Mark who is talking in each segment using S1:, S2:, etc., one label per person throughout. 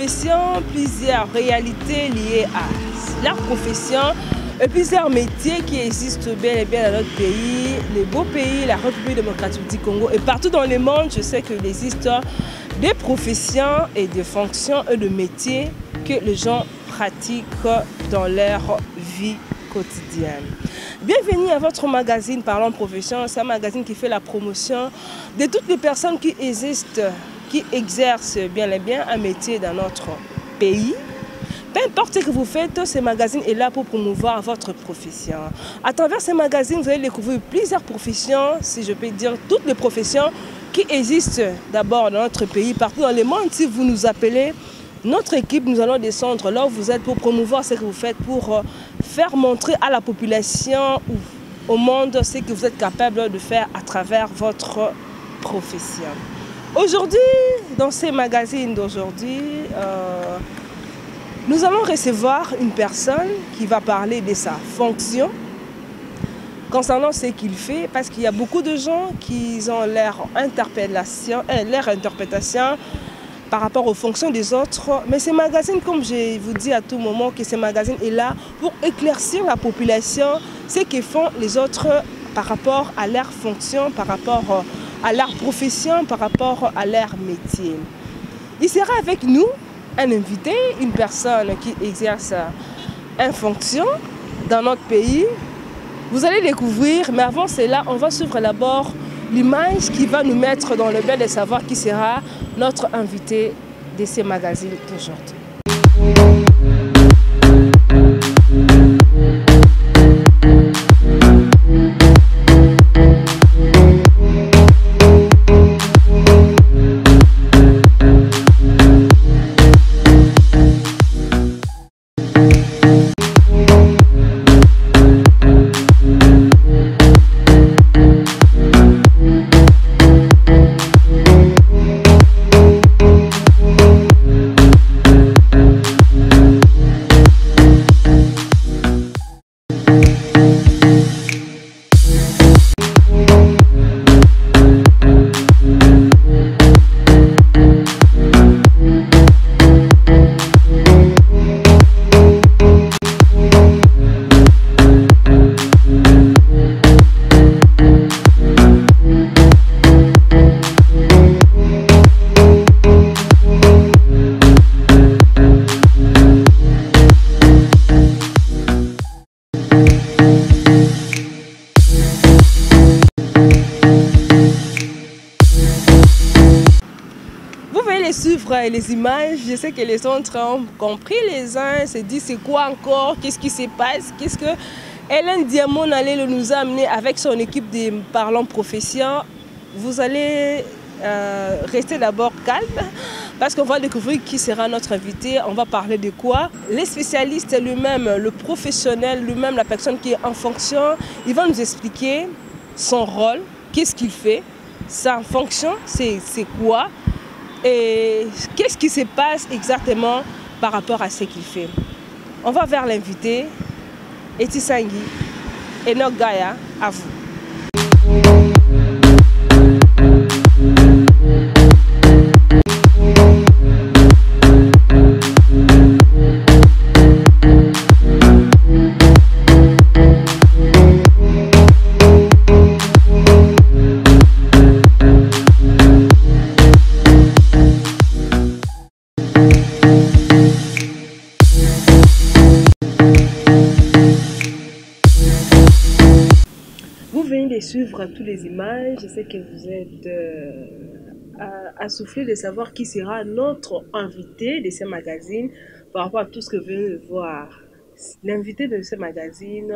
S1: profession, plusieurs réalités liées à leur profession et plusieurs métiers qui existent bien et bien dans notre pays, le beau pays, la République démocratique du Congo. Et partout dans le monde, je sais qu'il existe des professions et des fonctions et de métiers que les gens pratiquent dans leur vie quotidienne. Bienvenue à votre magazine Parlons Profession. C'est un magazine qui fait la promotion de toutes les personnes qui existent, qui exercent bien et bien un métier dans notre pays. Peu importe ce que vous faites, ce magazine est là pour promouvoir votre profession. À travers ce magazine, vous allez découvrir plusieurs professions, si je peux dire toutes les professions qui existent d'abord dans notre pays, partout dans le monde. Si vous nous appelez, notre équipe, nous allons descendre là où vous êtes pour promouvoir ce que vous faites, pour faire montrer à la population ou au monde ce que vous êtes capable de faire à travers votre profession. Aujourd'hui, dans ces magazines d'aujourd'hui, nous allons recevoir une personne qui va parler de sa fonction concernant ce qu'il fait, parce qu'il y a beaucoup de gens qui ont leur interprétation par rapport aux fonctions des autres. Mais ce magazine, comme je vous dis à tout moment, que ce magazine est là pour éclaircir la population, ce que font les autres par rapport à leur fonction, par rapport à leur profession, par rapport à leur métier. Il sera avec nous un invité, une personne qui exerce une fonction dans notre pays. Vous allez découvrir, mais avant cela, on va suivre d'abord l'image qui va nous mettre dans le bain de savoir qui sera notre invité de ces magazines d'aujourd'hui. Suivre les images, je sais que les autres ont compris, les uns se disent c'est quoi encore, qu'est-ce qui se passe, qu'est-ce que Hélène Diamond allait nous amener avec son équipe de Parlons Profession. Vous allez rester d'abord calme parce qu'on va découvrir qui sera notre invité, on va parler de quoi. Les spécialistes lui-même, le professionnel lui-même, la personne qui est en fonction, il va nous expliquer son rôle, qu'est-ce qu'il fait, sa fonction, c'est quoi. Et qu'est-ce qui se passe exactement par rapport à ce qu'il fait? On va vers l'invité, Etisangi Enoch Gaya, à vous. De suivre toutes les images, je sais que vous êtes assoufflé de savoir qui sera notre invité de ce magazine par rapport à tout ce que vous venez de voir. L'invité de ce magazine,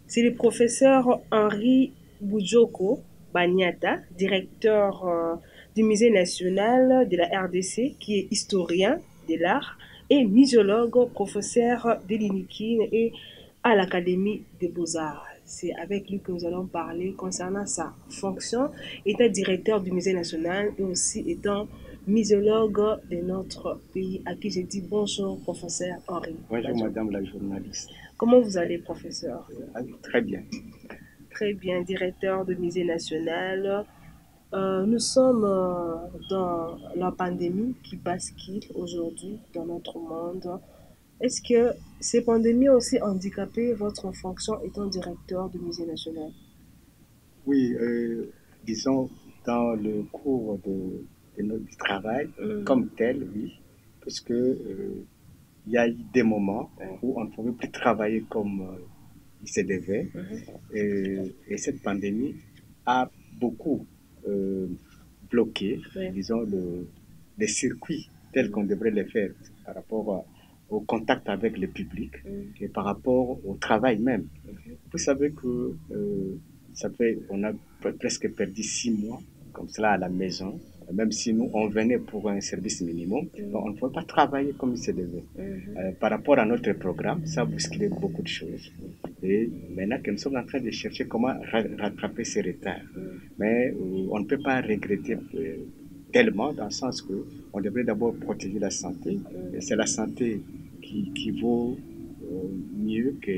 S1: c'est le professeur Henri Boudjoko Banyata, directeur du Musée national de la RDC, qui est historien de l'art et muséologue, professeur de l'INIKIN et à l'Académie des Beaux-Arts. C'est avec lui que nous allons parler concernant sa fonction, étant directeur du Musée national et aussi étant muséologue de notre pays, à qui j'ai dit bonjour, professeur Henri.
S2: Bonjour, madame la journaliste.
S1: Comment vous allez, professeur?
S2: Très bien.
S1: Très bien, directeur du Musée national. Nous sommes dans la pandémie qui bascule aujourd'hui dans notre monde. Est-ce que ces pandémies ont aussi handicapé votre fonction étant directeur du musée national?
S2: Oui, disons, dans le cours du travail,
S1: Mm,
S2: comme tel, oui, parce que il y a eu des moments
S1: ouais,
S2: où on ne pouvait plus travailler comme il se devait.
S1: mhm,
S2: Et cette pandémie a beaucoup euh, bloqué,
S1: ouais,
S2: disons, les circuits tels qu'on
S1: mm,
S2: devrait les faire par rapport au contact avec le public
S1: mm,
S2: et par rapport au travail même.
S1: mhm,
S2: Vous savez que on a presque perdu 6 mois comme cela à la maison. Même si nous, on venait pour un service minimum, donc on ne
S1: mm,
S2: pouvait pas travailler comme il se devait.
S1: mhm,
S2: Par rapport à notre programme, ça a bousculé beaucoup de choses. Et maintenant que nous sommes en train de chercher comment rattraper ces retards.
S1: mm,
S2: Mais on ne peut pas regretter tellement dans le sens que on devrait d'abord protéger la santé. Et c'est la santé qui vaut mieux que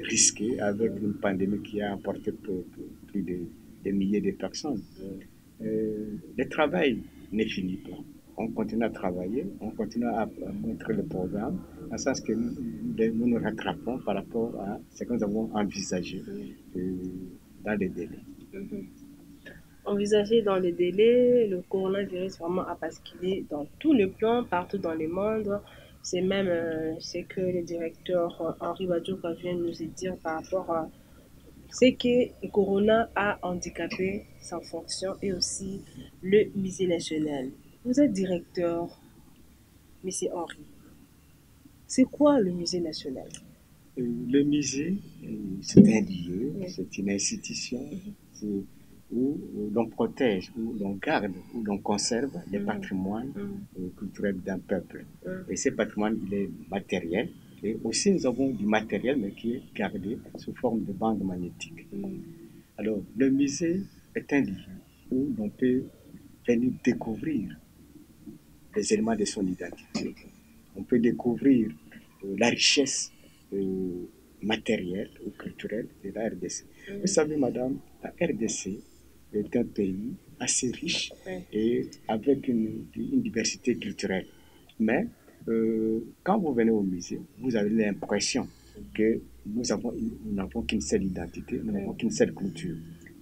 S2: risquer avec une pandémie qui a emporté plus de des milliers de personnes. Le travail n'est fini pas. On continue à travailler, on continue à montrer le programme, en sens que nous nous rattrapons par rapport à ce que nous avons envisagé euh, dans les délais.
S1: mhm. Envisagé dans les délais, le coronavirus vraiment a basculé dans tous les plans, partout dans le monde. C'est même ce que le directeur Henri Badjoka vient de nous dire par rapport à ce que le corona a handicapé sa fonction et aussi le musée national. Vous êtes directeur, monsieur Henri. C'est quoi le musée national?
S2: Le musée, c'est un lieu,
S1: Oui.
S2: c'est une institution
S1: Mhm,
S2: c'est où l'on protège, où l'on garde, où l'on conserve les
S1: mhm,
S2: patrimoines
S1: mhm,
S2: culturels d'un peuple. Et
S1: mhm,
S2: ce patrimoine, il est matériel. Et aussi, nous avons du matériel, mais qui est gardé sous forme de bande magnétique.
S1: mhm,
S2: Alors, le musée est un lieu où l'on peut venir découvrir les éléments de son identité. On peut découvrir la richesse euh, matérielle ou culturelle de la RDC. Vous
S1: mhm.
S2: savez, madame, la RDC est un pays assez riche
S1: Ouais.
S2: et avec une diversité culturelle. Mais quand vous venez au musée, vous avez l'impression que nous n'avons qu'une seule identité, nous n'avons
S1: Ouais.
S2: qu'une seule culture,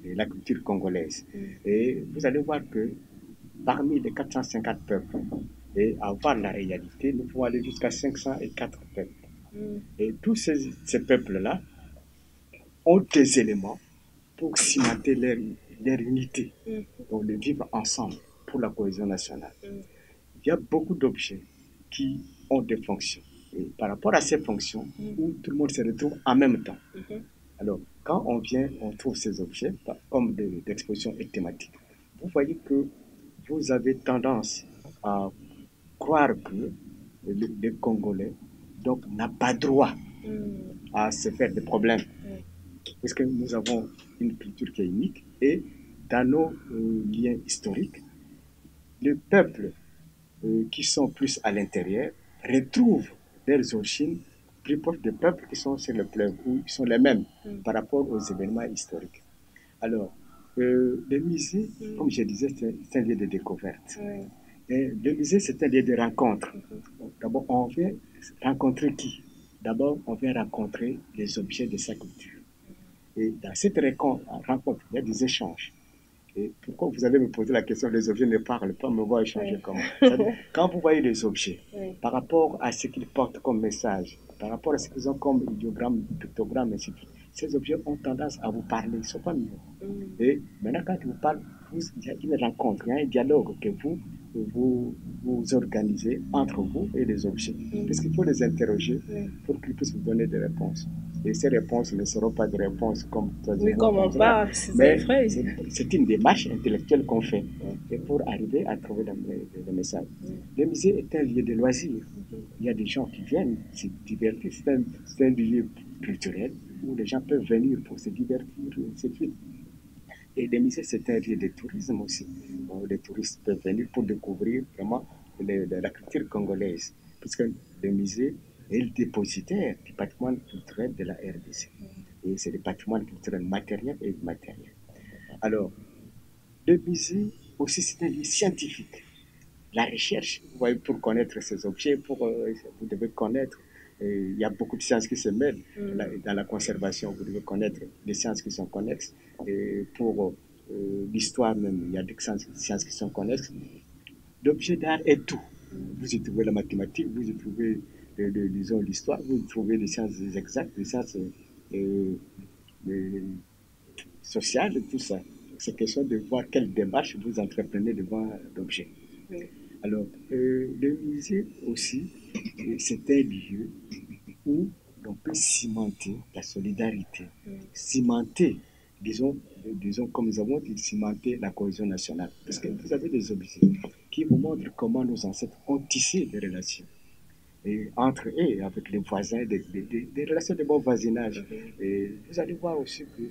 S2: et la culture congolaise.
S1: Mhm,
S2: Et vous allez voir que parmi les 450 peuples, et avoir la réalité, nous pouvons aller jusqu'à 504 peuples.
S1: mhm,
S2: Et tous ces peuples-là ont des éléments pour cimenter leur unité,
S1: mhm,
S2: donc de vivre ensemble pour la cohésion nationale.
S1: mhm,
S2: Il y a beaucoup d'objets qui ont des fonctions. Et par rapport à ces fonctions,
S1: mhm,
S2: où tout le monde se retrouve en même temps.
S1: mhm,
S2: Alors, quand on vient, on trouve ces objets, comme d'exposition et thématiques, vous voyez que vous avez tendance à croire que les Congolais donc, n'a pas droit
S1: mhm.
S2: à se faire des problèmes,
S1: Ouais.
S2: parce que nous avons une culture qui est unique et dans nos liens historiques, les peuples qui sont plus à l'intérieur retrouvent leurs origines plus proches des peuples qui sont sur le fleuve, où ils sont les mêmes
S1: Mhm,
S2: par rapport aux événements historiques. Alors, le musée, comme
S1: mhm.
S2: je disais, c'est un lieu de découverte.
S1: Ouais.
S2: Et le musée, c'est un lieu de rencontre.
S1: Mhm,
S2: D'abord, on vient rencontrer qui? D'abord, on vient rencontrer les objets de sa culture. Et dans cette rencontre, il y a des échanges. Et pourquoi vous allez me poser la question, les objets ne parlent pas, me voient échanger
S1: ouais.
S2: comment? Quand vous voyez les objets,
S1: Ouais.
S2: par rapport à ce qu'ils portent comme message, par rapport à ce qu'ils ont comme idéogramme, pictogramme, ainsi de suite, ces objets ont tendance à vous parler, ils ne sont pas mieux.
S1: Mhm,
S2: Et maintenant, quand ils vous parlent, il y a une rencontre, il y a un dialogue que vous organisez entre vous et les objets. Parce qu'il
S1: mhm.
S2: faut les interroger
S1: Ouais.
S2: pour qu'ils puissent vous donner des réponses. Et ces réponses ne seront pas des réponses comme toi et
S1: Oui,
S2: moi,
S1: comme
S2: comme
S1: on
S2: cela,
S1: parle, c'est
S2: mais
S1: vrai.
S2: c'est une démarche intellectuelle qu'on fait
S1: Ouais.
S2: et pour arriver à trouver le message.
S1: Ouais.
S2: Le musée est un lieu de loisirs. Il y a des gens qui viennent se divertir. C'est un lieu culturel où les gens peuvent venir pour se divertir, et ainsi de suite. Et les musées, c'est un lieu de tourisme aussi. Où les touristes peuvent venir pour découvrir vraiment la culture congolaise. Puisque le musée est le dépositaire du patrimoine culturel de la RDC. Et c'est le patrimoine culturel matériel et immatériel. Alors, Le musée aussi, c'est un lieu scientifique. La recherche, vous voyez, pour connaître ces objets, vous devez connaître, il y a beaucoup de sciences qui se mêlent dans la conservation, vous devez connaître les sciences qui sont connexes. Et pour l'histoire même, il y a des sciences qui sont connexes. L'objet d'art est tout. Vous y trouvez la mathématique, vous y trouvez, disons, l'histoire, vous y trouvez les sciences exactes, les sciences euh, euh, sociales, tout ça. C'est question de voir quelle démarche vous entreprenez devant l'objet.
S1: Oui.
S2: Alors, le musée aussi, c'est un lieu où l'on peut cimenter la solidarité, cimenter, disons comme nous avons dit, cimenter la cohésion nationale. Parce que vous avez des objets qui vous montrent comment nos ancêtres ont tissé des relations. Et entre eux et avec les voisins, des relations de bon voisinage. Et vous allez voir aussi que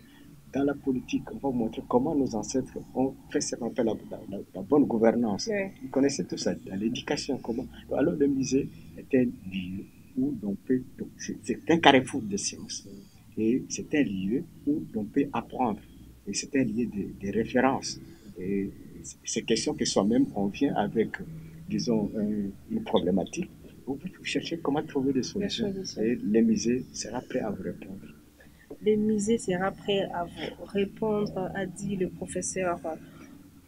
S2: dans la politique, on va vous montrer comment nos ancêtres ont fait ce qu'on appelle la bonne gouvernance.
S1: Oui.
S2: Vous connaissez tout ça, dans l'éducation, comment. Alors le musée est un lieu où l'on peut, c'est un carrefour de sciences. Et c'est un lieu où l'on peut apprendre. Et c'est un lieu de référence. Et c'est question que soi-même, on vient avec, disons, une problématique. Vous cherchez comment trouver des solutions. Et le musée sera prêt à vous répondre.
S1: Le musée sera prêt à vous répondre, a dit le professeur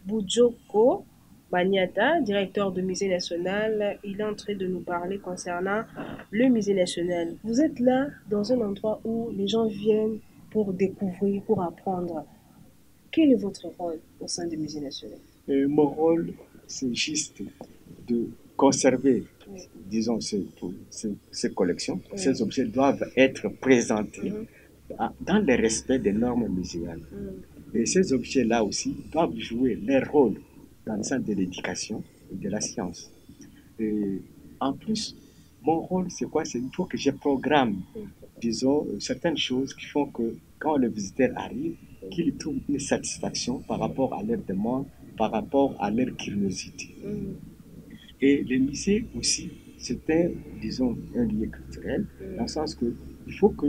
S1: Boudjoko Banyata, directeur du musée national. Il est en train de nous parler concernant le musée national. Vous êtes là dans un endroit où les gens viennent pour découvrir, pour apprendre. Quel est votre rôle au sein du musée national?
S2: Mon rôle, c'est juste de conserver, disons, ces collections. Ces objets doivent être présentés dans le respect des normes muséales. Et ces objets-là aussi doivent jouer leur rôle dans le sens de l'éducation et de la science. Et en plus, mon rôle, c'est quoi? C'est il faut que je programme, disons, certaines choses qui font que quand le visiteur arrive, qu'il trouve une satisfaction par rapport à leur demande, par rapport à leur curiosité. Et le musée aussi, c'est disons, un lieu culturel, dans le sens que il faut que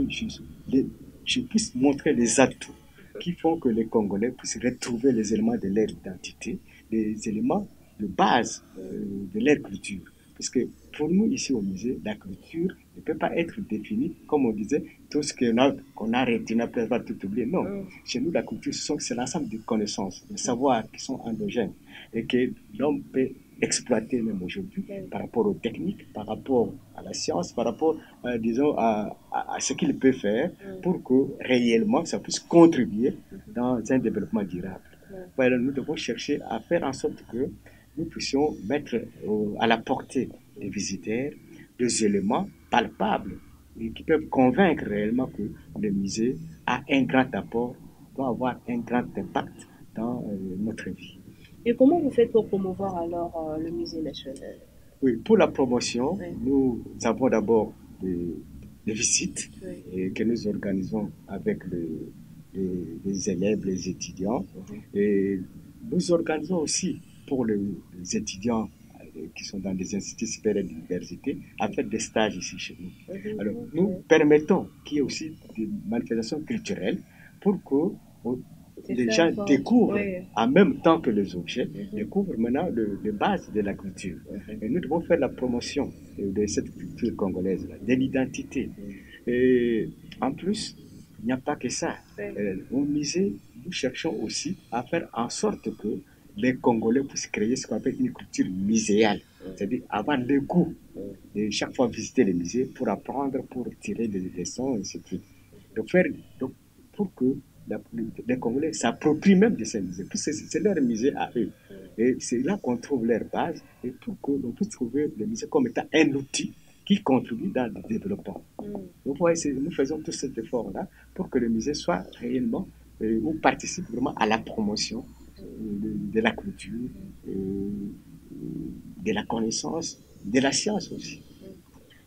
S2: je puisse montrer les atouts qui font que les Congolais puissent retrouver les éléments de leur identité, les éléments de base de leur culture. Parce que pour nous, ici au musée, la culture ne peut pas être définie, comme on disait, tout ce qu'on a retenu, on peut pas tout oublier. Non, chez nous, la culture, c'est l'ensemble de connaissances, de savoirs qui sont endogènes et que l'homme peut exploiter même aujourd'hui par rapport aux techniques, par rapport à la science, par rapport, disons, à ce qu'il peut faire pour que réellement ça puisse contribuer dans un développement durable. Voilà, nous devons chercher à faire en sorte que nous puissions mettre à la portée des visiteurs des éléments palpables et qui peuvent convaincre réellement que le musée a un grand apport, doit avoir un grand impact dans notre vie.
S1: Et comment vous faites pour promouvoir alors le musée national?
S2: Oui, pour la promotion, nous avons d'abord des visites que nous organisons avec les élèves, les étudiants. Et nous organisons aussi pour les étudiants qui sont dans des instituts supérieurs d'université à faire des stages ici chez nous. Alors, nous permettons qu'il y ait aussi des manifestations culturelles pour que les gens découvrent en même temps que les objets, découvrent maintenant les bases de la culture. Et nous devons faire la promotion de cette culture congolaise, de l'identité. Et en plus, il n'y a pas que ça. Au musée, nous cherchons aussi à faire en sorte que les Congolais puissent créer ce qu'on appelle une culture muséale, c'est-à-dire avoir le goût de chaque fois visiter les musées pour apprendre, pour tirer des leçons, et ainsi de suite. Donc, pour que les Congolais s'approprient même de ces musées, puisque c'est leur musée à eux. Et c'est là qu'on trouve leur base, et pour que l'on puisse trouver le musée comme étant un outil qui contribue dans le développement. Donc, nous faisons tout cet effort-là pour que le musée soit réellement, ou participe vraiment à la promotion de la culture, de la connaissance, de la science aussi.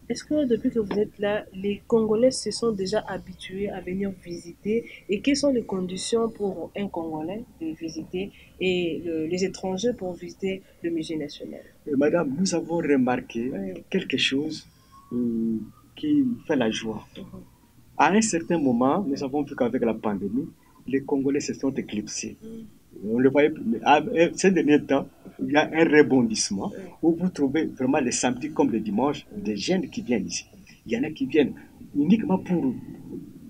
S1: Est-ce que depuis que vous êtes là, les Congolais se sont déjà habitués à venir visiter et quelles sont les conditions pour un Congolais de visiter et les étrangers pour visiter le musée national?
S2: Madame, nous avons remarqué quelque chose qui fait la joie. À un certain moment, nous avons vu qu'avec la pandémie, les Congolais se sont éclipsés. On le voyait, mais ces derniers temps, il y a un rebondissement où vous trouvez vraiment les samedis comme les dimanches des jeunes qui viennent ici. Il y en a qui viennent uniquement pour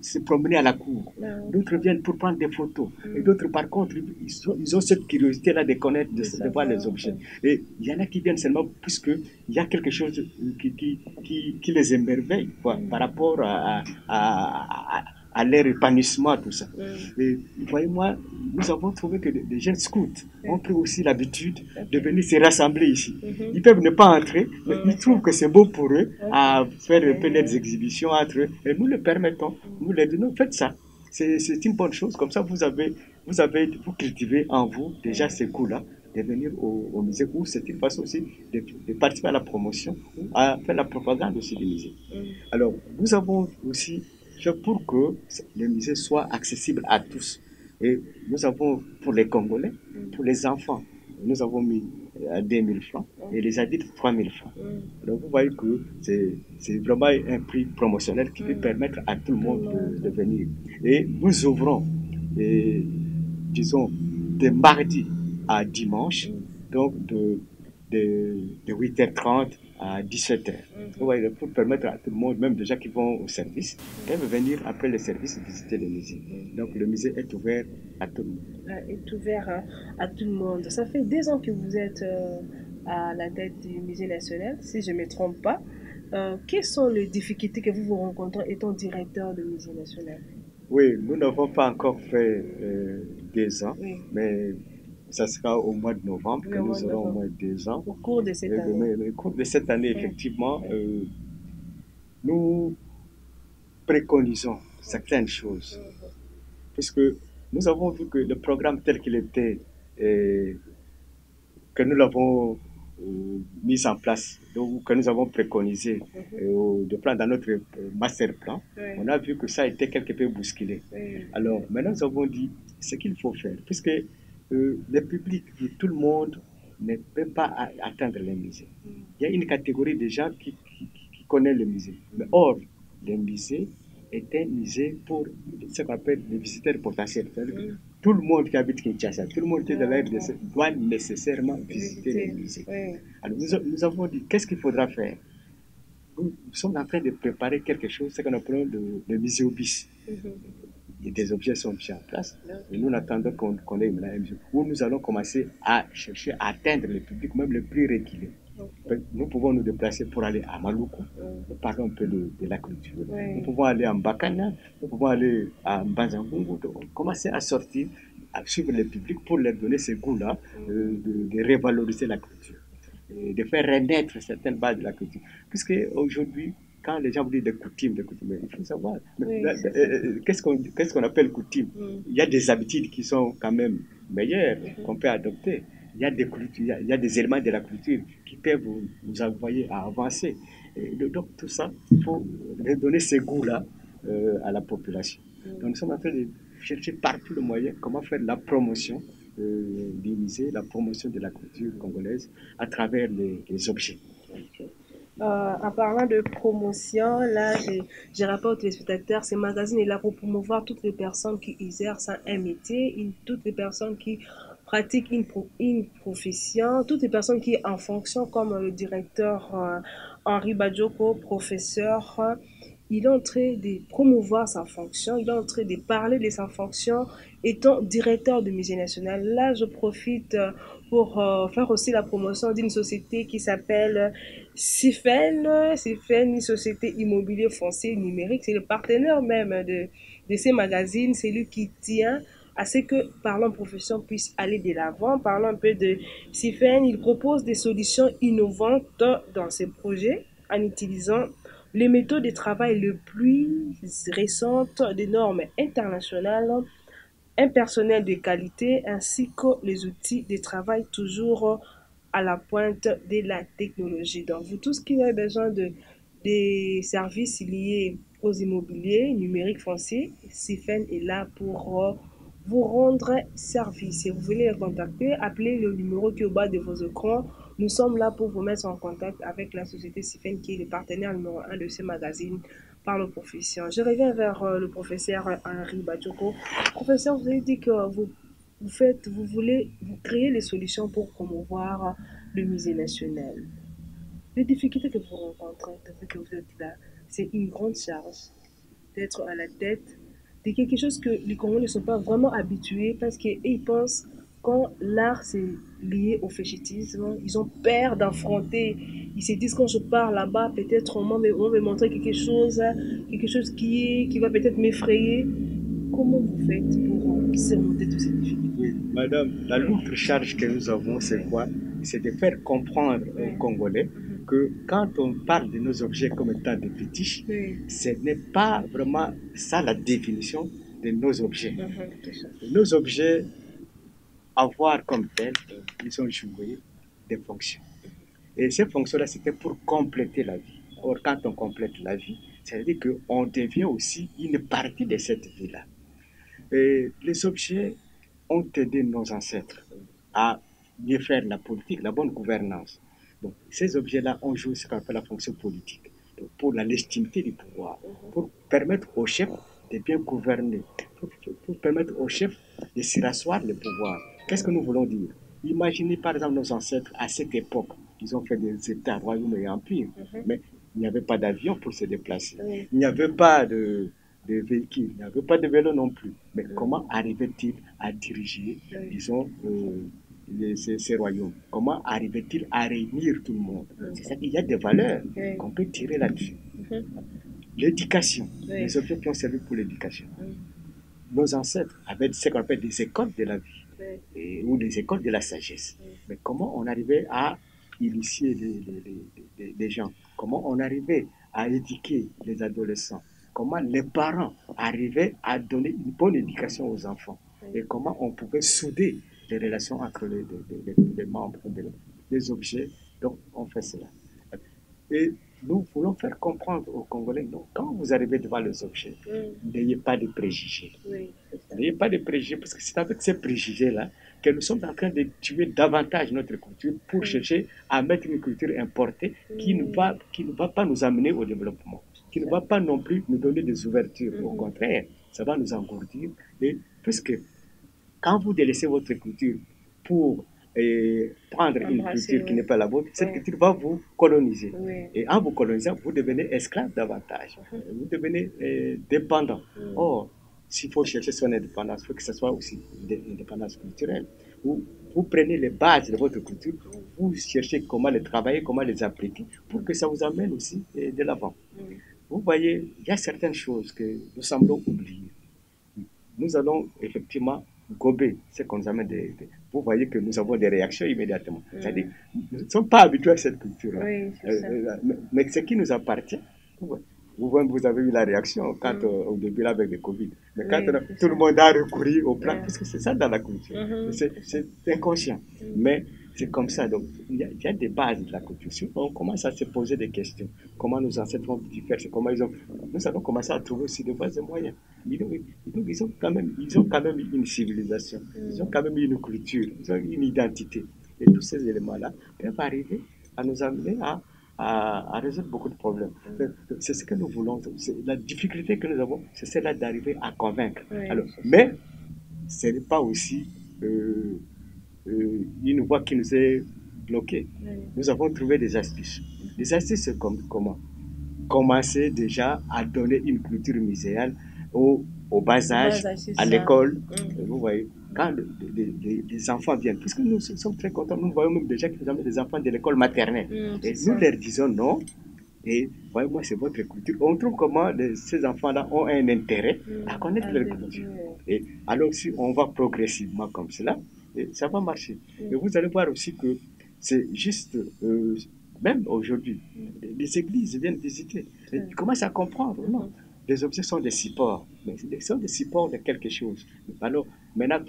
S2: se promener à la cour. D'autres viennent pour prendre des photos. Et d'autres, par contre, ils ont cette curiosité-là de connaître, de voir les objets. Et il y en a qui viennent seulement puisqu'il y a quelque chose qui les émerveille quoi, par rapport à leur épanouissement, tout ça. Et voyez-moi, nous avons trouvé que les jeunes scouts ont pris aussi l'habitude de venir se rassembler ici. Ils peuvent ne pas entrer, mais ils trouvent que c'est beau pour eux à faire un peu leurs exhibitions entre eux. Et nous le permettons, nous leur disons, faites ça. C'est une bonne chose. Comme ça, vous cultivez en vous déjà ce goût-là de venir au musée, ou c'est une façon aussi de participer à la promotion, à faire la propagande aussi du musée. Alors, nous avons aussi fait pour que le musée soit accessible à tous. Et nous avons, pour les Congolais, pour les enfants, nous avons mis à 2 000 francs et les adultes 3 000 francs. Donc vous voyez que c'est vraiment un prix promotionnel qui peut permettre à tout le monde de venir. Et nous ouvrons, disons, de mardi à dimanche, donc de 8h30 à 17h. Pour permettre à tout le monde, même des gens qui vont au service, peuvent venir après le service visiter le musée. Donc le musée est ouvert à tout le monde.
S1: Est ouvert à tout le monde. Ça fait 2 ans que vous êtes à la tête du musée national, si je ne me trompe pas. Quelles sont les difficultés que vous rencontrez étant directeur du musée national?
S2: Oui, nous n'avons pas encore fait 2 ans, mais ça sera au mois de novembre que nous aurons au moins 2 ans.
S1: Au cours de cette année.
S2: Au cours de cette année, effectivement, nous préconisons certaines choses. Puisque nous avons vu que le programme tel qu'il était, que nous l'avons mis en place, donc, que nous avons préconisé de prendre dans notre master plan, on a vu que ça a été quelque peu bousculé. Alors maintenant nous avons dit ce qu'il faut faire, puisque le public, tout le monde ne peut pas atteindre les musées. Il y a une catégorie de gens qui connaît le musée. Mais or, le musée est un musée pour ce qu'on appelle les visiteurs potentiels. Tout le monde qui habite Kinshasa, tout le monde qui est de la RDC doit nécessairement visiter le musée. Alors nous avons dit, qu'est-ce qu'il faudra faire? Nous sommes en train de préparer quelque chose, ce qu'on appelle le musée au bis. Et des objets sont mis en place. Et nous attendons qu'on ait un musée où nous allons commencer à chercher à atteindre le public, même le plus reculé. Nous pouvons nous déplacer pour aller à Maluku, nous parlons un peu de la culture. Nous pouvons aller en Bakana, nous pouvons aller à Mbanzangungu, commencer à sortir, à suivre le public pour leur donner ce goût-là de revaloriser la culture, et de faire renaître certaines bases de la culture. Puisque aujourd'hui, quand les gens vous disent des coutumes, il faut savoir qu'est-ce qu'on appelle coutume. Il y a des habitudes qui sont quand même meilleures, qu'on peut adopter. Il y a des éléments de la culture qui peuvent nous envoyer à avancer. Et donc tout ça, il faut redonner ce goût-là à la population. Donc nous sommes en train de chercher partout le moyen comment faire la promotion du musée, la promotion de la culture congolaise à travers les objets.
S1: En parlant de promotion, là, je rapporte aux téléspectateurs, ce magazine est là pour promouvoir toutes les personnes qui exercent un métier, toutes les personnes qui pratiquent une profession, toutes les personnes qui en fonction, comme le directeur Henri Badjoko, professeur, il est en train de promouvoir sa fonction, il est en train de parler de sa fonction étant directeur du musée national. Là, je profite pour faire aussi la promotion d'une société qui s'appelle CIFEN. CIFEN, une société immobilier foncier numérique. C'est le partenaire même de ces magazines. C'est lui qui tient à ce que Parlons Profession puisse aller de l'avant. Parlons un peu de CIFEN. Il propose des solutions innovantes dans ses projets en utilisant les méthodes de travail les plus récentes, des normes internationales, un personnel de qualité ainsi que les outils de travail toujours à la pointe de la technologie. Donc, vous tous qui avez besoin des services liés aux immobiliers numériques fonciers, CIFEN est là pour vous rendre service. Si vous voulez les contacter, appelez le numéro qui est au bas de vos écrans. Nous sommes là pour vous mettre en contact avec la société CIFEN qui est le partenaire numéro 1 de ce magazine Parlons Profession. Je reviens vers le professeur Henri Badjoko. Professeur, vous avez dit que vous vous créez les solutions pour promouvoir le musée national. Les difficultés que vous rencontrez depuis que vous êtes là, c'est une grande charge d'être à la tête de quelque chose que les Congolais ne sont pas vraiment habitués parce qu'ils pensent quand l'art c'est lié au fétichisme, ils ont peur d'affronter. Ils se disent quand je pars là-bas, peut-être on va montrer quelque chose qui va peut-être m'effrayer. Comment vous faites pour surmonter toutes ces difficultés?
S2: Oui, madame, la lourde charge que nous avons, c'est quoi? C'est de faire comprendre aux
S1: Oui.
S2: Congolais que quand on parle de nos objets comme étant des fétiches,
S1: Oui.
S2: ce n'est pas vraiment ça la définition de nos objets.
S1: C'est ça.
S2: Nos objets, à voir comme tels, ils ont joué des fonctions. Et ces fonctions-là, c'était pour compléter la vie. Or, quand on complète la vie, ça veut dire qu'on devient aussi une partie de cette vie-là. Et les objets ont aidé nos ancêtres à mieux faire la politique, la bonne gouvernance. Donc, ces objets-là ont joué ce qu'on appelle la fonction politique, donc, pour la légitimité du pouvoir, pour permettre aux chefs de bien gouverner, pour permettre aux chefs de s'y rasseoir le pouvoir. Qu'est-ce que nous voulons dire? Imaginez par exemple nos ancêtres à cette époque, ils ont fait des États, royaumes et empires, mais il n'y avait pas d'avion pour se déplacer, il n'y avait pas de véhicules, il n'y avait pas de vélo non plus. Mais comment arrivait-il à diriger, disons, ces royaumes? Comment arrivait-il à réunir tout le monde? C'est ça qu'il y a des valeurs qu'on peut tirer là-dessus. L'éducation, les objets qui ont servi pour l'éducation. Nos ancêtres avaient ce qu'on appelle des écoles de la vie ou des écoles de la sagesse. Mais comment on arrivait à initier les gens? Comment on arrivait à éduquer les adolescents? Comment les parents arrivaient à donner une bonne éducation aux enfants? Et comment on pouvait souder les relations entre les membres des objets? Donc, on fait cela. Et nous voulons faire comprendre aux Congolais, non, quand vous arrivez devant les objets, n'ayez pas de préjugés. N'ayez pas de préjugés, parce que c'est avec ces préjugés-là que nous sommes en train de tuer davantage notre culture pour chercher à mettre une culture importée qui ne va pas nous amener au développement, qui ne va pas non plus nous donner des ouvertures. Au contraire, ça va nous engourdir. Et puisque quand vous délaissez votre culture pour prendre une culture qui n'est pas la vôtre, cette culture va vous coloniser. Et en vous colonisant, vous devenez esclave davantage. Vous devenez dépendant. Or, s'il faut chercher son indépendance, il faut que ce soit aussi une indépendance culturelle. Vous prenez les bases de votre culture, vous cherchez comment les travailler, comment les appliquer, pour que ça vous amène aussi de l'avant. Vous voyez, il y a certaines choses que nous semblons oublier. Nous allons effectivement gober ce qu'on nous amène vous voyez que nous avons des réactions immédiatement. C'est-à-dire, nous ne sommes pas habitués à cette culture-là. Mais ce qui nous appartient, vous avez eu la réaction quand au début là, avec le Covid. Mais quand tout le monde a recouru au plan, parce que c'est ça dans la culture. C'est inconscient. Mais c'est comme ça. Donc, il y a des bases de la culture. Si on commence à se poser des questions, comment nos ancêtres ont pu faire, nous allons commencer à trouver aussi des bases et moyens. Ils ont quand même une civilisation, ils ont quand même une culture, ils ont une identité. Et tous ces éléments-là peuvent arriver à nous amener à résoudre beaucoup de problèmes. C'est ce que nous voulons. La difficulté que nous avons, c'est celle-là d'arriver à convaincre. Alors, mais ce n'est pas aussi une voie qui nous est bloquée. Nous avons trouvé des astuces. Les astuces, c'est comment? Commencer déjà à donner une culture muséale au bas âge, à l'école. Vous voyez, quand les enfants viennent, puisque nous sommes très contents, nous voyons même déjà qu'ils amènent des enfants de l'école maternelle. Et nous leur disons non. Et voyez-moi, c'est votre culture. On trouve comment ces enfants-là ont un intérêt à connaître leur culture. Et alors, si on va progressivement comme cela, ça va marcher. Et vous allez voir aussi que c'est juste, même aujourd'hui, les églises viennent visiter. Et ils commencent à comprendre, non? Les objets sont des supports, mais ils sont des supports de quelque chose. Alors, maintenant,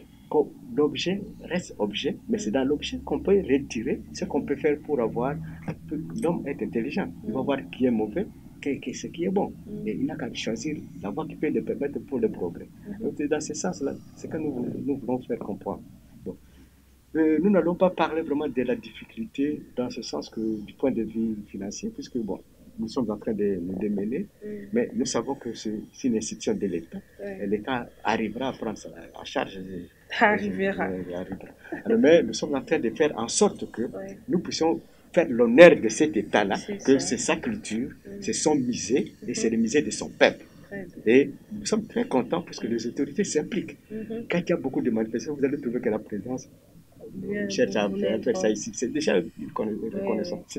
S2: l'objet reste objet, mais c'est dans l'objet qu'on peut retirer ce qu'on peut faire pour avoir. L'homme est intelligent, il va voir qui est mauvais, ce qui est bon. Et il n'a qu'à choisir la voie qui peut le permettre pour le progrès. Donc, c'est dans ce sens-là, c'est que nous voulons faire comprendre. Donc, nous n'allons pas parler vraiment de la difficulté dans ce sens que du point de vue financier, puisque bon, nous sommes en train de nous démêler, mais nous savons que c'est une institution de l'État. Et l'État arrivera à prendre ça en charge.
S1: Arrivera.
S2: Alors, mais nous sommes en train de faire en sorte que nous puissions faire l'honneur de cet État-là, que c'est sa culture, c'est son musée, et c'est le musée de son peuple. Et nous sommes très contents parce que les autorités s'impliquent. Quand il y a beaucoup de manifestations, vous allez trouver que la présidence cherche à faire ça ici. C'est déjà une reconnaissance.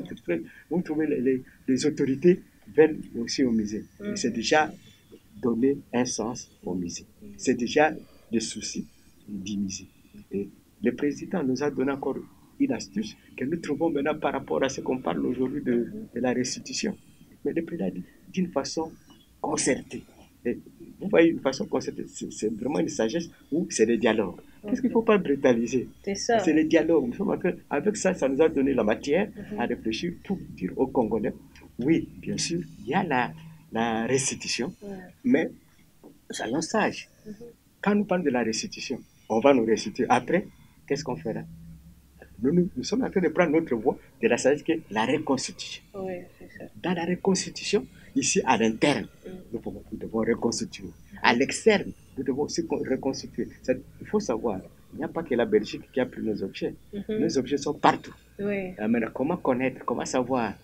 S2: Vous trouvez les autorités viennent aussi au musée. C'est déjà donner un sens au musée. C'est déjà le souci du musée. Et le président nous a donné encore une astuce que nous trouvons maintenant par rapport à ce qu'on parle aujourd'hui de la restitution. Mais le président dit d'une façon concertée. Et vous voyez, une façon concertée, c'est vraiment une sagesse où c'est le dialogue. Parce qu'il ne faut pas brutaliser. C'est le dialogue. Nous sommes en train, avec ça, ça nous a donné la matière à réfléchir pour dire aux Congolais, oui, bien sûr, il y a la restitution, mais soyons sages. Quand nous parlons de la restitution, on va nous restituer. Après, qu'est-ce qu'on fera? Nous sommes en train de prendre notre voie de la sagesse qui est la reconstitution. Dans la reconstitution, ici à l'interne, nous devons reconstituer. À l'externe, nous devons aussi reconstituer. Il faut savoir, il n'y a pas que la Belgique qui a pris nos objets. Nos objets sont partout. Maintenant, comment connaître, comment savoir?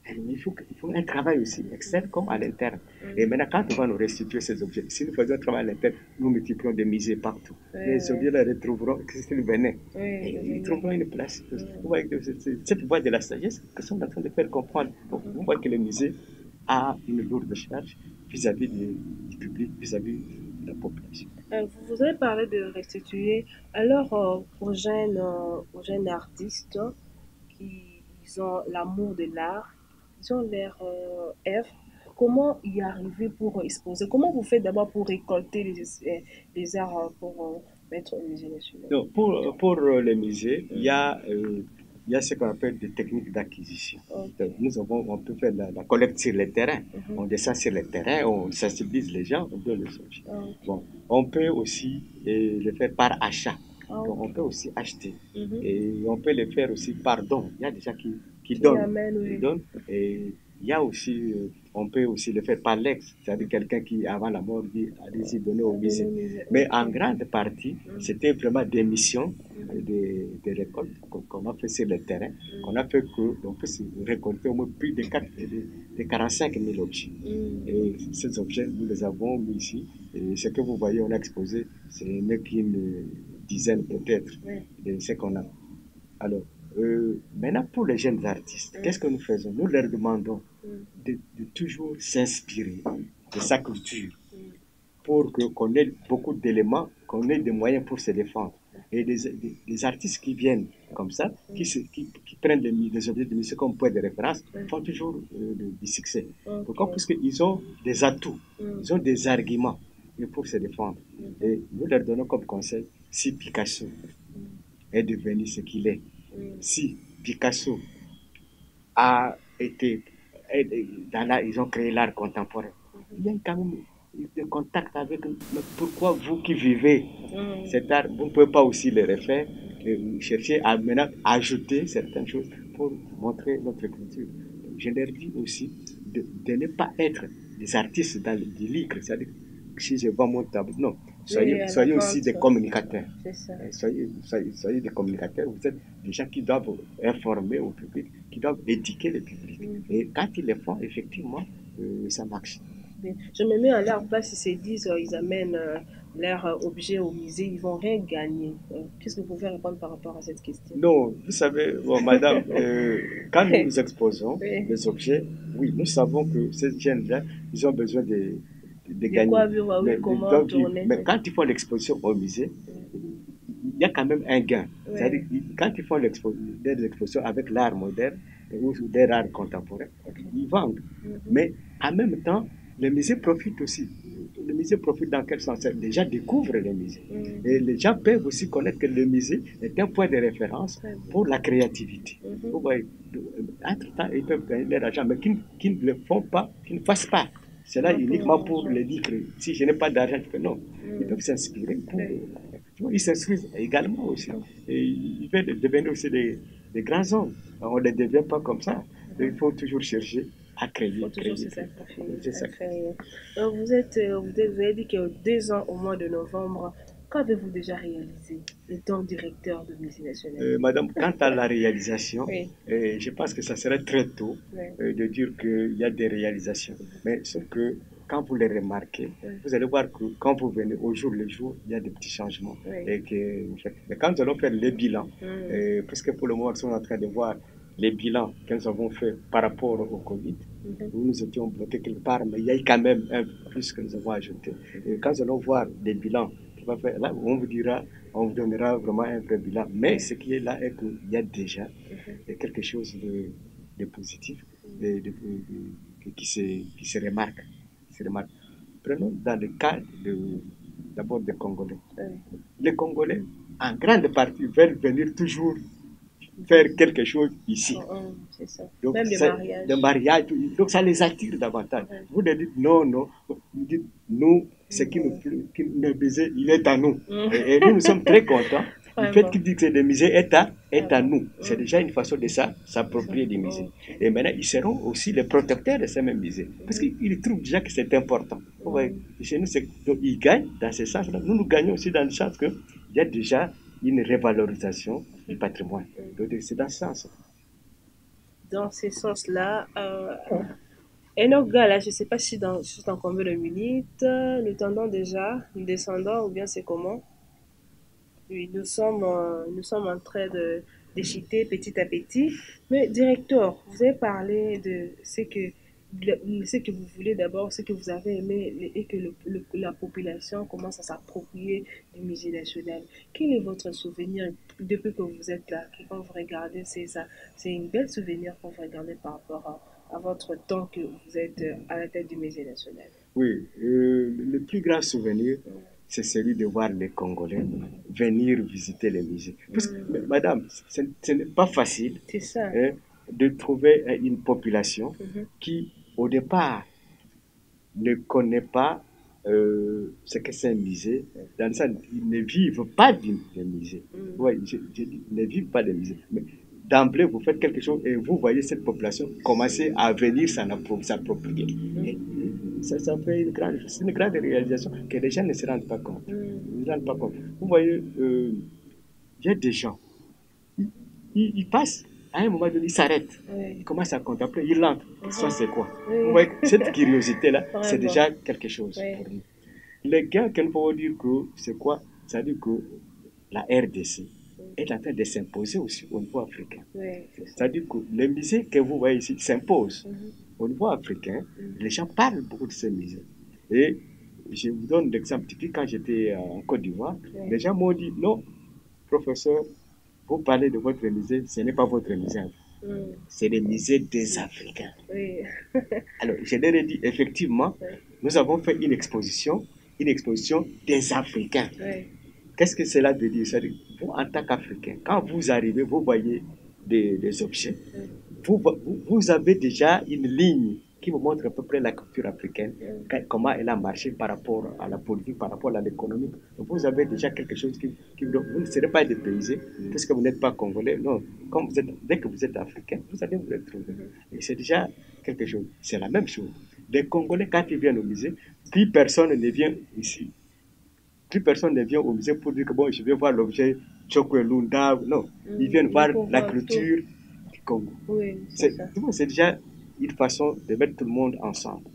S2: Il faut un travail aussi externe comme à l'interne. Et maintenant, quand on va nous restituer ces objets, si nous faisons un travail à l'interne, nous multiplions des musées partout. Les objets les retrouveront, s'ils venaient, ils trouveront une place. Vous voyez que c'est cette voie de la sagesse que nous sommes en train de faire comprendre. Donc, vous voyez que le musée a une lourde charge vis-à-vis du public, vis-à-vis de la population.
S1: Vous avez parlé de restituer. Alors, aux jeunes artistes qui ont l'amour de l'art, ils ont leur œuvre, comment y arriver pour exposer? Comment vous faites d'abord pour récolter les arts pour mettre au musée national?
S2: Donc, pour les musées, il y a ce qu'on appelle des techniques d'acquisition. On peut faire la collecte sur le terrain. On descend sur le terrain, on sensibilise les gens, on donne les objets. Bon, on peut aussi le faire par achat. Donc, on peut aussi acheter. Et on peut le faire aussi par don. Il y a des gens qui donnent. Qui donnent. Et il y a aussi, on peut aussi le faire par l'ex, c'est-à-dire quelqu'un qui, avant la mort, dit allez-y, donnez au musée. Mais en grande partie, c'était vraiment des missions, des récoltes qu'on a fait sur le terrain, qu'on a fait qu'on peut récolter au moins plus de 45 000 objets. Et ces objets, nous les avons mis ici. Et ce que vous voyez, on a exposé, c'est qu'une dizaine peut-être de ce qu'on a. Alors, maintenant, pour les jeunes artistes, qu'est-ce que nous faisons? Nous leur demandons de toujours s'inspirer de sa culture pour qu'on ait beaucoup d'éléments, qu'on ait des moyens pour se défendre. Et des artistes qui viennent comme ça, qui prennent des objets de musique comme point de référence, font toujours du succès. Pourquoi? Parce qu'ils ont des atouts, ils ont des arguments pour se défendre. Et nous leur donnons comme conseil, si Picasso est devenu ce qu'il est, si Picasso a été ils ont créé l'art contemporain, il y a quand même des contacts avec eux. Mais pourquoi vous qui vivez cet art, vous ne pouvez pas aussi le refaire et chercher à maintenant ajouter certaines choses pour montrer notre culture? Je leur dis aussi de ne pas être des artistes dans du livre, c'est-à-dire si je vends mon tableau, non. Soyez aussi des communicateurs. Soyez des communicateurs. Vous êtes des gens qui doivent informer au public, qui doivent éduquer le public. Et quand ils le font, effectivement, ça marche.
S1: Je me mets en leur place, ils se disent, ils amènent leurs objets au musée, ils ne vont rien gagner. Qu'est-ce que vous pouvez répondre par rapport à cette question?
S2: Non, vous savez, madame, quand nous exposons les objets, oui, nous savons que ces jeunes-là, ils ont besoin de gagner. Mais quand ils font l'exposition au musée, il y a quand même un gain. C'est-à-dire, quand ils font des expositions avec l'art moderne ou des arts contemporains, ils vendent. Mais en même temps, les musées profitent aussi. Le musée profite dans quel sens? Les gens découvrent les musées. Et les gens peuvent aussi connaître que le musée est un point de référence pour la créativité. Vous voyez, entre-temps, ils peuvent gagner leur argent, mais qui ne le font pas, qui ne fassent pas. C'est là uniquement pour les dire que si je n'ai pas d'argent, je fais non. Ils peuvent s'inspirer. Ils s'instruisent également aussi. Et ils veulent devenir aussi des grands hommes. On ne les devient pas comme ça. Il faut toujours chercher à créer.
S1: Faut toujours se sacrifier.
S2: C'est ça.
S1: Donc vous avez dit que 2 ans au mois de novembre. Qu'avez-vous déjà réalisé étant directeur de Musée national?
S2: Madame, quant à la réalisation,
S1: Oui.
S2: je pense que ça serait très tôt de dire qu'il y a des réalisations. Mais sauf que quand vous les remarquez, vous allez voir que quand vous venez au jour le jour, il y a des petits changements. Mais quand nous allons faire les bilans, puisque pour le moment, nous sommes en train de voir les bilans que nous avons faits par rapport au Covid, où nous étions bloqués quelque part, mais il y a quand même un plus que nous avons ajouté. Et quand nous allons voir les bilans, là, on vous donnera vraiment un vrai bilan. Mais ce qui est là est qu'il y a déjà quelque chose de positif qui se remarque. Prenons dans le cas d'abord des Congolais. Les Congolais, en grande partie, veulent venir toujours faire quelque chose ici.
S1: C'est ça.
S2: Donc,
S1: même
S2: des mariages. Donc ça les attire davantage. Vous leur dites non, vous dites nous, ce qui nous baiser, il est à nous. Et nous sommes très contents. Le fait qu'ils disent que le musée est à nous, c'est déjà une façon de s'approprier du musée. Et maintenant, ils seront aussi les protecteurs de ces mêmes musées. Parce qu'ils trouvent déjà que c'est important. Chez nous, donc, ils gagnent dans ce sens-là. Nous gagnons aussi dans le sens qu'il y a déjà une révalorisation du patrimoine. Donc, c'est dans ce sens.
S1: Dans ce sens-là, Enoch Gala, je ne sais pas si dans combien de minutes, nous tendons déjà, nous descendons, ou bien c'est comment? Oui, nous sommes en train de déchiqueter petit à petit. Mais directeur, vous avez parlé de ce que vous voulez d'abord, ce que vous avez aimé et que la population commence à s'approprier du musée national. Quel est votre souvenir depuis que vous êtes là? Quand vous regardez, c'est une belle souvenir quand vous regardez par rapport à votre temps que vous êtes à la tête du musée national.
S2: Oui, le plus grand souvenir, c'est celui de voir les Congolais venir visiter les musées. Parce que, madame, ce n'est pas facile de trouver une population qui, au départ, ne connaît pas ce que c'est un musée. Dans le sens, ils ne vivent pas des musées. Oui, je dis, ils ne vivent pas des musées. Mais d'emblée, vous faites quelque chose et vous voyez cette population commencer à venir s'approprier. Ça fait une grande réalisation que les gens ne se rendent pas compte. Ils ne se rendent pas compte. Vous voyez, il y a des gens, ils passent, à un moment donné, ils s'arrêtent, ils commencent à contempler, ils l'entrent. Ça, c'est quoi? Vous voyez, cette curiosité-là, c'est déjà quelque chose pour nous. Les gars, qu'on peut dire que c'est quoi? Ça veut dire que la RDC est en train de s'imposer aussi au niveau africain. Ça veut dire que les musées que vous voyez ici s'imposent. Au niveau africain, les gens parlent beaucoup de ces musées. Et je vous donne l'exemple typique. Quand j'étais en Côte d'Ivoire, les gens m'ont dit non, professeur, vous parlez de votre musée, ce n'est pas votre musée. C'est le musée des Africains. Alors, je leur ai dit, effectivement, nous avons fait une exposition des Africains. Qu'est-ce que cela veut dire? C'est-à-dire, vous, en tant qu'Africain, quand vous arrivez, vous voyez des objets, vous avez déjà une ligne qui vous montre à peu près la culture africaine, comment elle a marché par rapport à la politique, par rapport à l'économie. Donc vous avez déjà quelque chose vous ne serez pas dépaysé, puisque vous n'êtes pas congolais. Non, dès que vous êtes africain, vous allez vous le trouver. Et c'est déjà quelque chose. C'est la même chose. Les Congolais, quand ils viennent au musée, plus personne ne vient ici. Plus personne ne vient au musée pour dire que bon, je vais voir l'objet Chokwelunda. Non, ils viennent voir la culture du Congo. C'est déjà une façon de mettre tout le monde ensemble.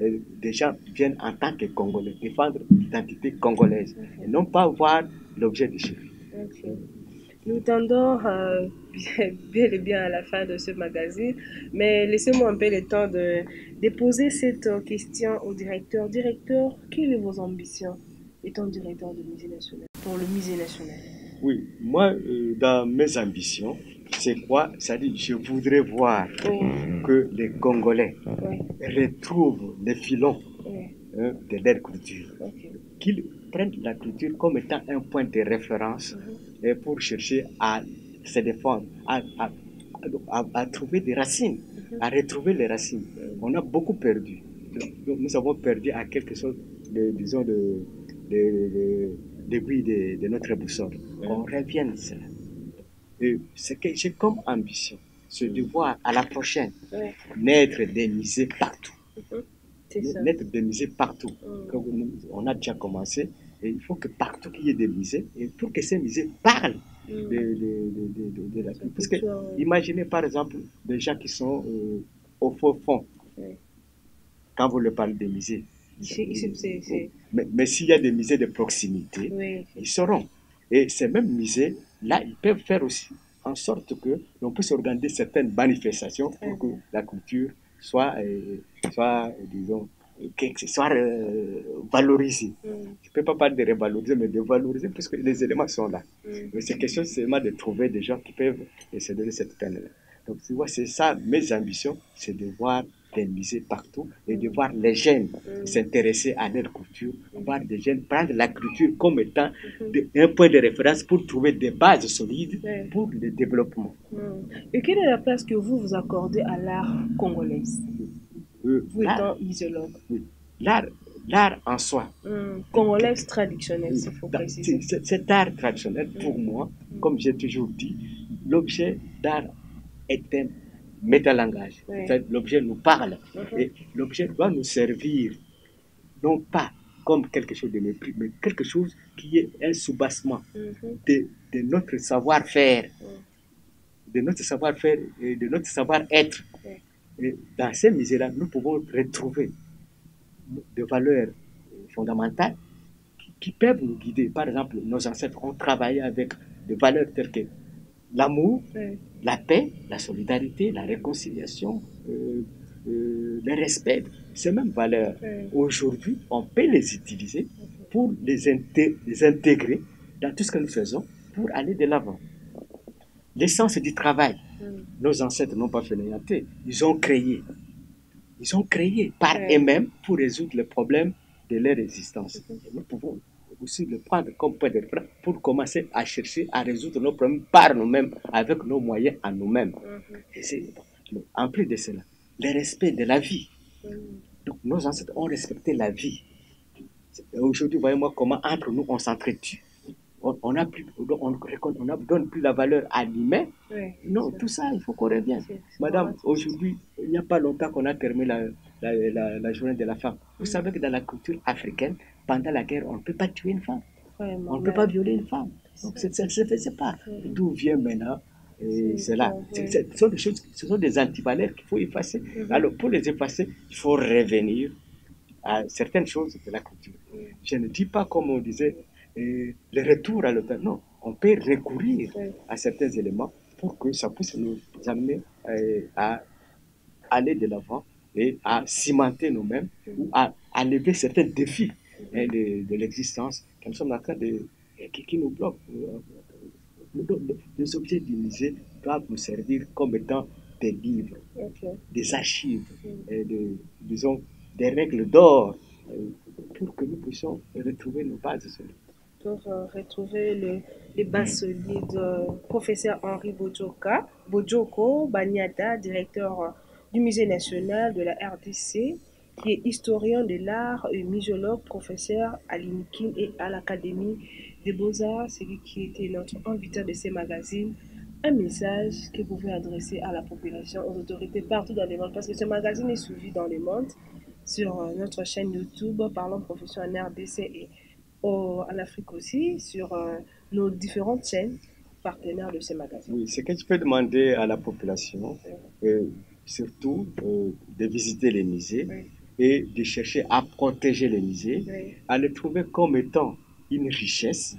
S2: Et des gens viennent en tant que Congolais, défendre l'identité congolaise, et non pas voir l'objet de chez eux.
S1: Nous tendons bien et bien à la fin de ce magazine, mais laissez-moi un peu le temps de poser cette question au directeur. Directeur, quelles sont vos ambitions étant directeur du musée national, pour le musée national?
S2: Oui, moi, dans mes ambitions, c'est quoi? C'est-à-dire, je voudrais voir que les Congolais retrouvent les filons de leur culture. Qu'ils prennent la culture comme étant un point de référence pour chercher à se défendre, à trouver des racines, à retrouver les racines. On a beaucoup perdu. Nous avons perdu à quelque chose, disons, l'aiguille de notre boussole. On revienne à cela. Et ce que j'ai comme ambition, se devoir à la prochaine,
S1: Ouais.
S2: naître des musées partout.
S1: C'est ça.
S2: Naître des musées partout. Comme on a déjà commencé, et il faut que partout qu'il y ait des musées, et pour que ces musées parlent de la culture. Parce que, imaginez par exemple des gens qui sont au fond, quand vous leur parlez des musées. Mais s'il y a des musées de proximité, ils sauront. Et ces mêmes musées, là, ils peuvent faire aussi en sorte que l'on puisse organiser certaines manifestations pour que la culture soit disons, soit valorisée. Je ne peux pas parler de revaloriser, mais de valoriser, puisque les éléments sont là. Mais c'est question seulement de trouver des gens qui peuvent se donner cette peine-là. Donc, tu vois, c'est ça, mes ambitions, c'est de voir des musées partout et de voir les jeunes s'intéresser à leur culture, voir des jeunes prendre la culture comme étant un point de référence pour trouver des bases solides pour le développement.
S1: Et quelle est la place que vous accordez à l'art congolais, vous étant muséologue?
S2: Oui. L'art en soi.
S1: Congolais traditionnel, il faut préciser.
S2: Cet art traditionnel, pour moi, comme j'ai toujours dit, l'objet d'art est un métalangage. En fait, l'objet nous parle et l'objet doit nous servir, non pas comme quelque chose de mépris, mais quelque chose qui est un soubassement de notre savoir-faire, de notre savoir-faire et de notre savoir-être. Et dans ces musées-là, nous pouvons retrouver des valeurs fondamentales qui peuvent nous guider. Par exemple, nos ancêtres ont travaillé avec des valeurs telles que l'amour, la paix, la solidarité, la réconciliation, le respect. Ces mêmes valeurs, aujourd'hui, on peut les utiliser pour les intégrer dans tout ce que nous faisons pour aller de l'avant. L'essence du travail, nos ancêtres n'ont pas fait l'ayanté, ils ont créé par eux-mêmes pour résoudre les problèmes de leur existence. Nous pouvons aussi le prendre comme point de référence pour commencer à chercher à résoudre nos problèmes par nous-mêmes, avec nos moyens à nous-mêmes. En plus de cela, le respect de la vie. Donc, nos ancêtres ont respecté la vie. Aujourd'hui, voyez-moi comment entre nous, on s'entretue. On ne donne plus la valeur à l'humain. Non, tout ça, il faut qu'on revienne. Madame, aujourd'hui, il n'y a pas longtemps qu'on a terminé la journée de la femme. Vous savez que dans la culture africaine, pendant la guerre, on ne peut pas tuer une femme. On ne peut pas violer une femme. Donc, ça ne se faisait pas. D'où vient maintenant cela? Ce sont des choses, ce sont des antivaleurs qu'il faut effacer. Alors, pour les effacer, il faut revenir à certaines choses de la culture. Je ne dis pas, comme on disait, le retour à l'automne. Non, on peut recourir à certains éléments pour que ça puisse nous amener à aller de l'avant et à cimenter nous-mêmes ou à lever certains défis de l'existence que nous sommes en train qui nous bloquent. Les objets du musée doivent nous servir comme étant des livres, des archives, disons, des règles d'or pour que nous puissions retrouver nos bases solides.
S1: Pour retrouver les bases solides, professeur Henri Bojoko Banyada, directeur du Musée national de la RDC, qui est historien de l'art et muséologue, professeur à l'INKIN et à l'Académie des Beaux-Arts, celui qui était notre invité de ces magazines. Un message que vous pouvez adresser à la population, aux autorités partout dans le monde, parce que ce magazine est suivi dans le monde sur notre chaîne YouTube, Parlons Profession en RDC et en Afrique aussi, sur nos différentes chaînes partenaires de ces magazines.
S2: Oui, ce que je peux demander à la population, surtout de visiter les musées et de chercher à protéger les musées, à les trouver comme étant une richesse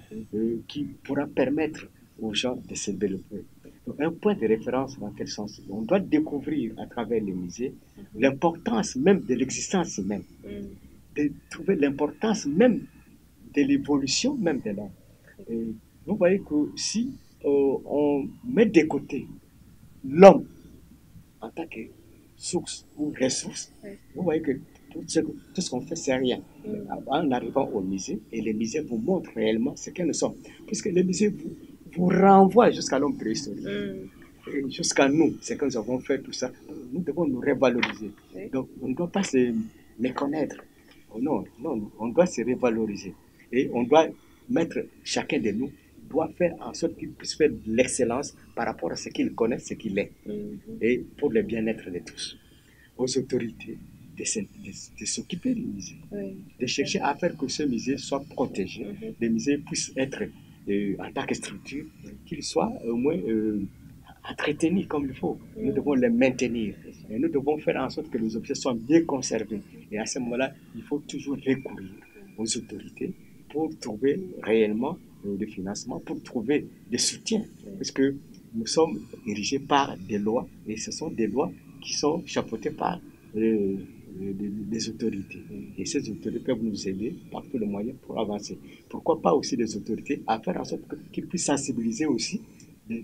S2: qui pourra permettre aux gens de se développer. Donc, un point de référence dans quel sens? On doit découvrir à travers les musées l'importance même de l'existence humaine, de trouver l'importance même de l'évolution même de l'homme. Vous voyez que si on met de côté l'homme en tant que source ou ressource, vous voyez que tout ce qu'on fait, c'est rien. En arrivant au musée, et les musées vous montrent réellement ce que nous sommes. Puisque les musées vous renvoient jusqu'à l'homme préhistorique. Jusqu'à nous, ce que nous avons fait, tout ça, nous devons nous revaloriser. Donc, on ne doit pas se méconnaître. Non, on doit se revaloriser. Et on doit mettre chacun de nous doit faire en sorte qu'il puisse faire de l'excellence par rapport à ce qu'il connaît, ce qu'il est, et pour le bien-être de tous. Aux autorités de s'occuper du musée, de chercher à faire que ce musée soit protégé, les musées puissent être, en tant que structure, qu'ils soient au moins entretenus comme il faut. Nous devons les maintenir et nous devons faire en sorte que les objets soient bien conservés. Et à ce moment-là, il faut toujours recourir aux autorités pour trouver réellement des financements, pour trouver des soutiens, parce que nous sommes dirigés par des lois et ce sont des lois qui sont chapeautées par des autorités. Et ces autorités peuvent nous aider par tous les moyens pour avancer. Pourquoi pas aussi des autorités à faire en sorte qu'ils puissent sensibiliser aussi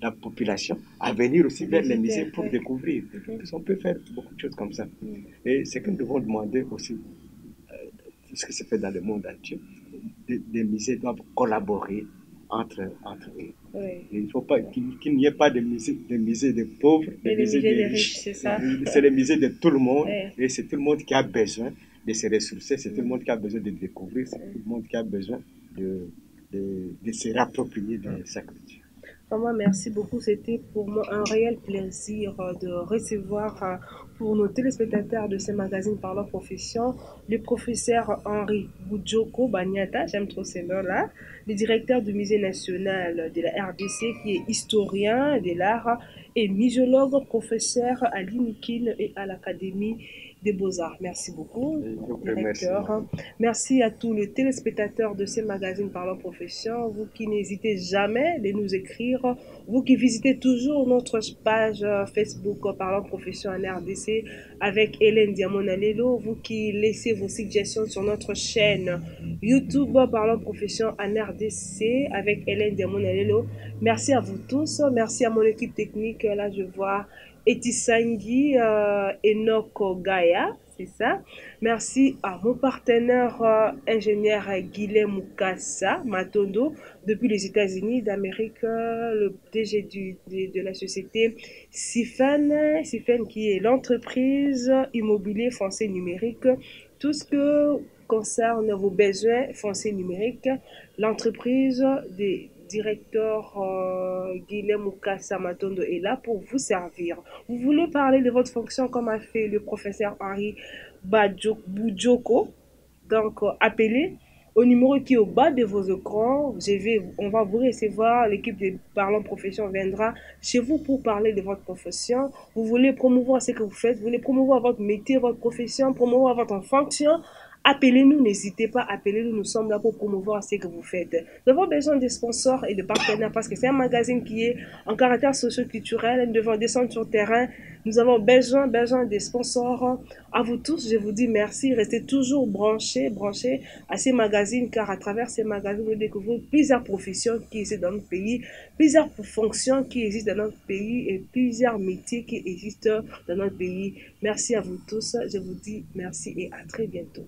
S2: la population à venir aussi vers les musées pour découvrir. Parce qu'on peut faire beaucoup de choses comme ça. Et c'est que nous devons demander aussi, tout ce qui se fait dans le monde entier, des musées doivent collaborer entre eux. Il ne faut pas qu'il n'y ait pas de musées des pauvres, des musées des riches. C'est ça. C'est le musée de tout le monde et c'est tout le monde qui a besoin de se ressourcer, c'est tout le monde qui a besoin de découvrir, c'est tout le monde qui a besoin de se rapproprier de sa culture.
S1: Vraiment, merci beaucoup. C'était pour moi un réel plaisir de recevoir pour nos téléspectateurs de ce magazine Parlons Profession le professeur Henri Boudjoko Banyata, j'aime trop ce nom-là, le directeur du Musée national de la RDC qui est historien de l'art et muséologue, professeur à l'INIKIN et à l'Académie des Beaux-Arts. Merci beaucoup, directeur. Merci à tous les téléspectateurs de ce magazine Parlons Profession, vous qui n'hésitez jamais de nous écrire, vous qui visitez toujours notre page Facebook Parlons Profession en RDC avec Hélène Diamonalelo, vous qui laissez vos suggestions sur notre chaîne YouTube Parlons Profession en RDC avec Hélène Diamonalelo. Merci à vous tous, merci à mon équipe technique, là je vois Etisangi Enoch Gaia, c'est ça. Merci à mon partenaire ingénieur Guilhem Mukasa Matondo depuis les États-Unis d'Amérique, le DG de la société Sifen qui est l'entreprise immobilier français numérique. Tout ce que concerne vos besoins fonciers numériques, l'entreprise des directeur Guilhem Mukasa Matondo est là pour vous servir. Vous voulez parler de votre fonction comme a fait le professeur Henri Boudjoko, donc appelez au numéro qui est au bas de vos écrans. On va vous recevoir, l'équipe de Parlons Profession viendra chez vous pour parler de votre profession. Vous voulez promouvoir ce que vous faites, vous voulez promouvoir votre métier, votre profession, promouvoir votre fonction. Appelez-nous, n'hésitez pas, appelez-nous, nous sommes là pour promouvoir ce que vous faites. Nous avons besoin de sponsors et de partenaires parce que c'est un magazine qui est en caractère socio-culturel. Nous devons descendre sur le terrain. Nous avons besoin de sponsors. À vous tous, je vous dis merci. Restez toujours branchés à ces magazines car à travers ces magazines, nous découvrons plusieurs professions qui existent dans notre pays, plusieurs fonctions qui existent dans notre pays et plusieurs métiers qui existent dans notre pays. Merci à vous tous. Je vous dis merci et à très bientôt.